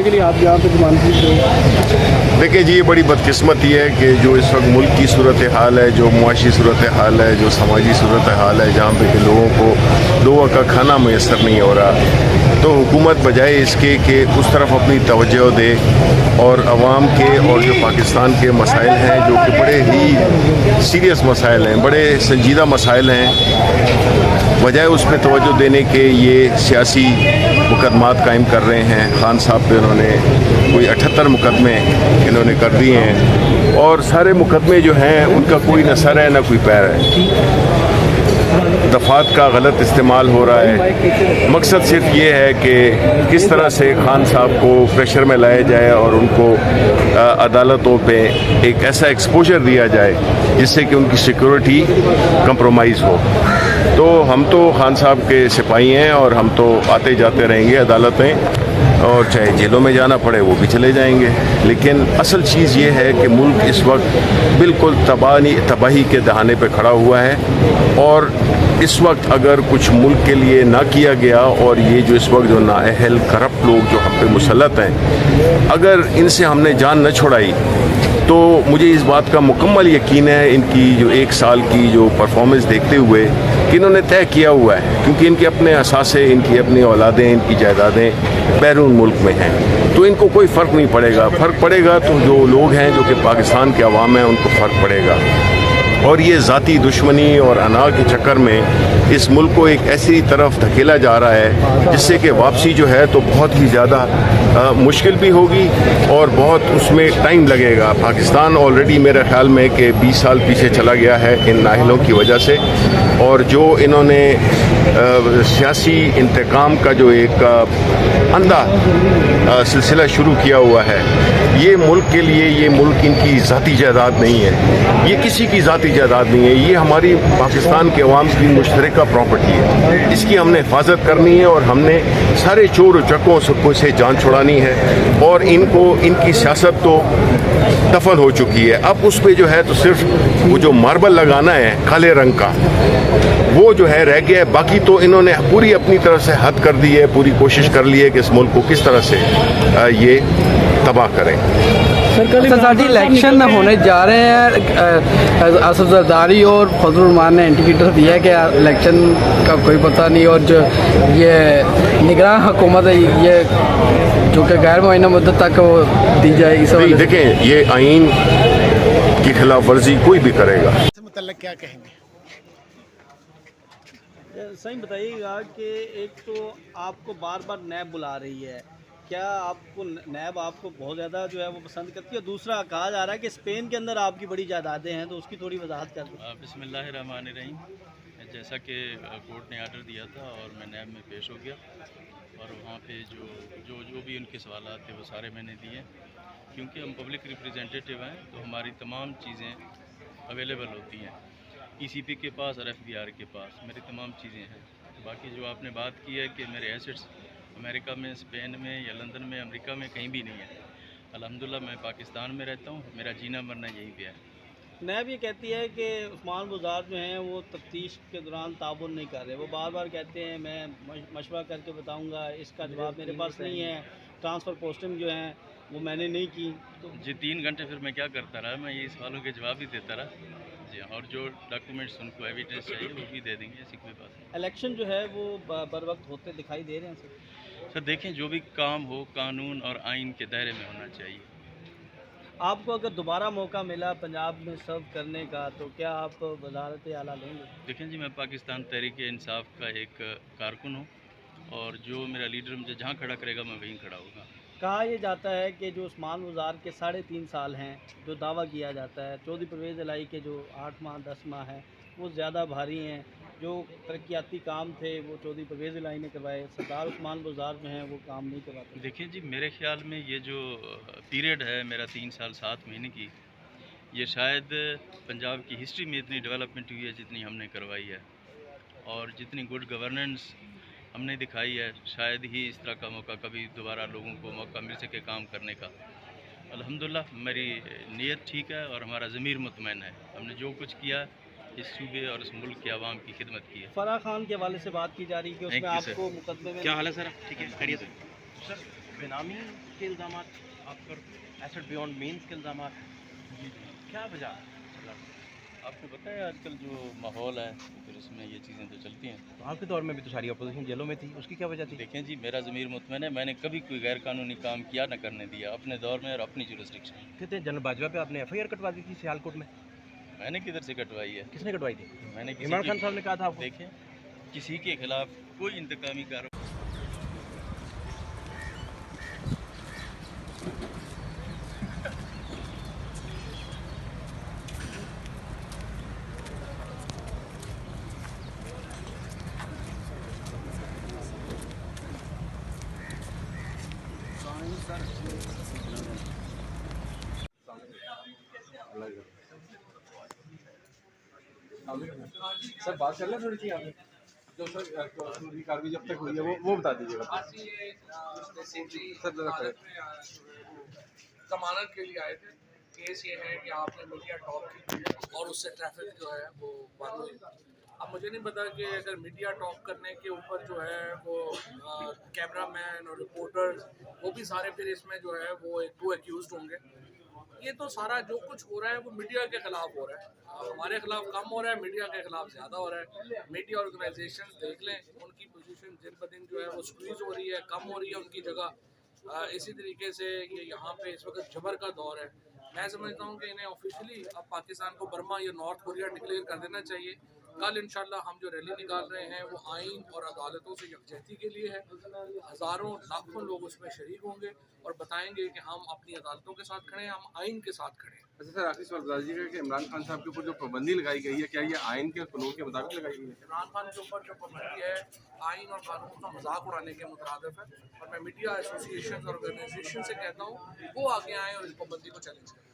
के लिए आप यहाँ पे जमानती हो? देखिए जी, ये बड़ी बदकिस्मती है कि जो इस वक्त मुल्क की सूरत हाल है, जो मुआशी सूरत हाल है, जो समाजी सूरत हाल है, जहाँ पे कि लोगों को दो वक्त का खाना मैसर नहीं हो रहा, तो हुकूमत बजाय इसके कि उस तरफ अपनी तवज्जो दे और आवाम के और जो पाकिस्तान के मसाइल हैं, जो कि बड़े ही सीरियस मसाइल हैं, बड़े संजीदा मसाइल हैं, बजाय उस पर तवज्जो देने के ये सियासी मुकदमात कायम कर रहे हैं। खान साहब पे उन्होंने कोई 78 मुकदमे इन्होंने कर दिए हैं और सारे मुकदमे जो हैं उनका कोई न सर है न कोई पैर है। दफात का गलत इस्तेमाल हो रहा है। मकसद सिर्फ ये है कि किस तरह से खान साहब को प्रेशर में लाया जाए और उनको अदालतों पे एक ऐसा एक्सपोजर दिया जाए जिससे कि उनकी सिक्योरिटी कंप्रोमाइज़ हो। तो हम तो खान साहब के सिपाही हैं और हम तो आते जाते रहेंगे अदालतें, और चाहे जेलों में जाना पड़े वो भी चले जाएंगे। लेकिन असल चीज़ ये है कि मुल्क इस वक्त बिल्कुल तबाही के दहाने पे खड़ा हुआ है और इस वक्त अगर कुछ मुल्क के लिए ना किया गया और ये जो इस वक्त जो नाअहल करप्ट लोग जो हम पे मुसल्लत हैं, अगर इनसे हमने जान न छुड़ाई तो मुझे इस बात का मुकम्मल यकीन है इनकी जो एक साल की जो परफॉर्मेंस देखते हुए कि इन्होंने तय किया हुआ है, क्योंकि इनके अपने असासे, इनकी अपनी औलादें, इनकी जायदादें बैरून मुल्क में हैं, तो इनको कोई फ़र्क नहीं पड़ेगा। फ़र्क पड़ेगा तो जो लोग हैं जो कि पाकिस्तान के अवाम हैं उनको फ़र्क पड़ेगा। और ये ज़ाती दुश्मनी और अना के चक्कर में इस मुल्क को एक ऐसी तरफ धकेला जा रहा है जिससे कि वापसी जो है तो बहुत ही ज़्यादा मुश्किल भी होगी और बहुत उसमें टाइम लगेगा। पाकिस्तान ऑलरेडी मेरे ख्याल में कि 20 साल पीछे चला गया है इन नाहिलों की वजह से, और जो इन्होंने सियासी इंतकाम का जो एक अंधा सिलसिला शुरू किया हुआ है, ये मुल्क के लिए, ये मुल्क इनकी ज़ाती जायदाद नहीं है, ये किसी की ज़ाती जायदाद नहीं है, ये हमारी पाकिस्तान के अवाम की मुश्तरका प्रॉपर्टी है। इसकी हमने हिफाजत करनी है और हमने सारे चोर उचक्कों से जान छुड़ानी है और इनको, इनकी सियासत तो दफन हो चुकी है। अब उस पर जो है तो सिर्फ वो जो मार्बल लगाना है काले रंग का, वो जो है रह गया है। बाकी तो इन्होंने पूरी अपनी तरफ से हद कर दी है, पूरी कोशिश कर ली है कि इस मुल्क को किस तरह से ये तबाह करें। सर, इलेक्शन होने जा रहे हैं, असद जरदारी और फजल रहमान ने इंडिकेटर दिया है कि इलेक्शन का कोई पता नहीं, और जो ये निगरान हुकूमत है ये जो कि गैर मुअय्यना मुद्दत तक वो दी जाए। इस देखें, ये आइन की खिलाफ वर्जी कोई भी करेगा। इससे मुतल्लिक क्या कहेंगे? सही बताइएगा कि एक तो आपको बार बार नैब बुला रही है, क्या आपको नैब आपको बहुत ज़्यादा जो है वो पसंद करती है? दूसरा कहा जा रहा है कि स्पेन के अंदर आपकी बड़ी जायदादें हैं, तो उसकी थोड़ी वजाहत कर दो। बिस्मिल्लाहिर्रहमानिर्रहीम। जैसा कि कोर्ट ने आर्डर दिया था और मैं नैब में पेश हो गया और वहाँ पे जो भी उनके सवालात थे वो सारे मैंने दिए, क्योंकि हम पब्लिक रिप्रेजेंटेटिव हैं तो हमारी तमाम चीज़ें अवेलेबल होती हैं ECP के पास और FBR के पास मेरी तमाम चीज़ें हैं। बाकी जो आपने बात की है कि मेरे एसेट्स अमेरिका में, स्पेन में या लंदन में, अमेरिका में कहीं भी नहीं है। अल्हम्दुलिल्लाह मैं पाकिस्तान में रहता हूँ, मेरा जीना मरना यहीं पे है। नैब ये कहती है कि उस्मान बुज़ार जो हैं वो तफ्तीश के दौरान ताउन नहीं कर रहे, वो बार बार कहते हैं मैं मशवरा करके बताऊँगा, इसका जवाब मेरे पास नहीं है, ट्रांसफ़र पोस्टिंग जो हैं वो मैंने नहीं की। तो जी 3 घंटे फिर मैं क्या करता रहा, मैं ये सवालों के जवाब ही देता रहा जी, और जो डॉक्यूमेंट्स उनको एविडेंस चाहिए वो भी दे देंगे, ऐसी कोई बात नहीं। इलेक्शन जो है वो बर वक्त होते दिखाई दे रहे हैं सर देखें, जो भी काम हो कानून और आइन के दायरे में होना चाहिए। आपको अगर दोबारा मौका मिला पंजाब में सर्व करने का तो क्या आप वज़ारत आला लेंगे? देखें जी, मैं पाकिस्तान तहरीक इंसाफ का एक कारकुन हूँ और जो मेरा लीडर मुझे जहाँ खड़ा करेगा मैं वहीं खड़ा होगा। कहा यह जाता है कि जो उस्मान बुज़ार के 3.5 साल हैं, जो दावा किया जाता है चौधरी परवेज़ इलाही के जो 8 माह 10 माह हैं वो ज़्यादा भारी हैं, जो तरक्याती काम थे वो चौधरी परवेज़ इलाही ने करवाए, सरदार उस्मान बुज़ार जो हैं वो काम नहीं करवाते। देखिए जी, मेरे ख्याल में ये जो पीरियड है मेरा 3 साल 7 महीने की, ये शायद पंजाब की हिस्ट्री में इतनी डेवलपमेंट हुई है जितनी हमने करवाई है, और जितनी गुड गवर्नेंस हमने दिखाई है, शायद ही इस तरह का मौका कभी दोबारा लोगों को मौका मिल सके काम करने का। अल्हम्दुलिल्लाह मेरी नीयत ठीक है और हमारा ज़मीर मुतमईन है। हमने जो कुछ किया इस सूबे और इस मुल्क के आवाम की खिदमत की है। फराह खान के हवाले से बात की जा रही है कि उसमें आपको मुकदमे में क्या हाल है सर? ठीक है, खैरियत? सर बेनामी के इल्ज़ाम आप पर, एसेट बियॉन्ड मीन्स के इल्ज़ाम, क्या वजह? आपको पता है आजकल जो माहौल है फिर उसमें ये चीज़ें तो चलती हैं। तो आपके दौर में भी तो सारी अपोजिशन जेलों में थी, उसकी क्या वजह थी? देखें जी, मेरा ज़मीर मुतमईन है, मैंने कभी कोई गैर कानूनी काम किया न करने दिया अपने दौर में और अपनी जुरिस्डिक्शन में। कहते हैं जनरल बाजवा पे आपने FIR कटवा दी थी सियालकोट में, मैंने किधर से कटवाई है? किसने कटवाई थी? मैंने इमरान खान साहब ने कहा था आपको। देखें, किसी के खिलाफ कोई इंतकामी कार्रवाई सर बात कर लें थोड़ी सी आपने जो सर कानूनी कार्रवाई जब तक हुई है वो बता दीजिएगा सर। जमानत के लिए आए थे। केस ये है कि आपने मीडिया टॉक की और उससे ट्रैफिक जो है वो बंद हुई। अब मुझे नहीं पता कि अगर मीडिया टॉक करने के ऊपर जो है वो कैमरा मैन और रिपोर्टर्स वो भी सारे फिर इसमें जो है वो टू एक्यूज्ड होंगे। ये तो सारा जो कुछ हो रहा है वो मीडिया के खिलाफ हो रहा है, हमारे खिलाफ कम हो रहा है, मीडिया के खिलाफ ज़्यादा हो रहा है। मीडिया ऑर्गेनाइजेशन देख लें, उनकी पोजीशन दिन ब दिन जो है वो स्क्वीज हो रही है, कम हो रही है उनकी जगह। इसी तरीके से ये यहाँ पे इस वक्त जबर का दौर है। मैं समझता हूँ कि इन्हें ऑफिशियली अब पाकिस्तान को बर्मा या नॉर्थ कोरिया डिक्लेयर कर देना चाहिए। कल इंशाल्लाह हम जो रैली निकाल रहे हैं वो आइन और अदालतों से यकजहती के लिए है। हज़ारों लाखों लोग उसमें शरीक होंगे और बताएंगे कि हम अपनी अदालतों के साथ खड़े हैं, हम आइन के साथ खड़े हैं। अच्छा सर, आखिरी सवाल बता दीजिएगा कि इमरान खान साहब के ऊपर जो पाबंदी लगाई गई है क्या ये आइन के कानून के मुताबिक लगाई गई है? इमरान खान के ऊपर जो पाबंदी है आइन और कानून का मजाक उड़ाने के मुतरादिफ है और मैं मीडिया एसोसिएशन और ऑर्गेनाइजेशन से कहता हूँ वो आगे आएँ और इस पाबंदी को चैलेंज करें।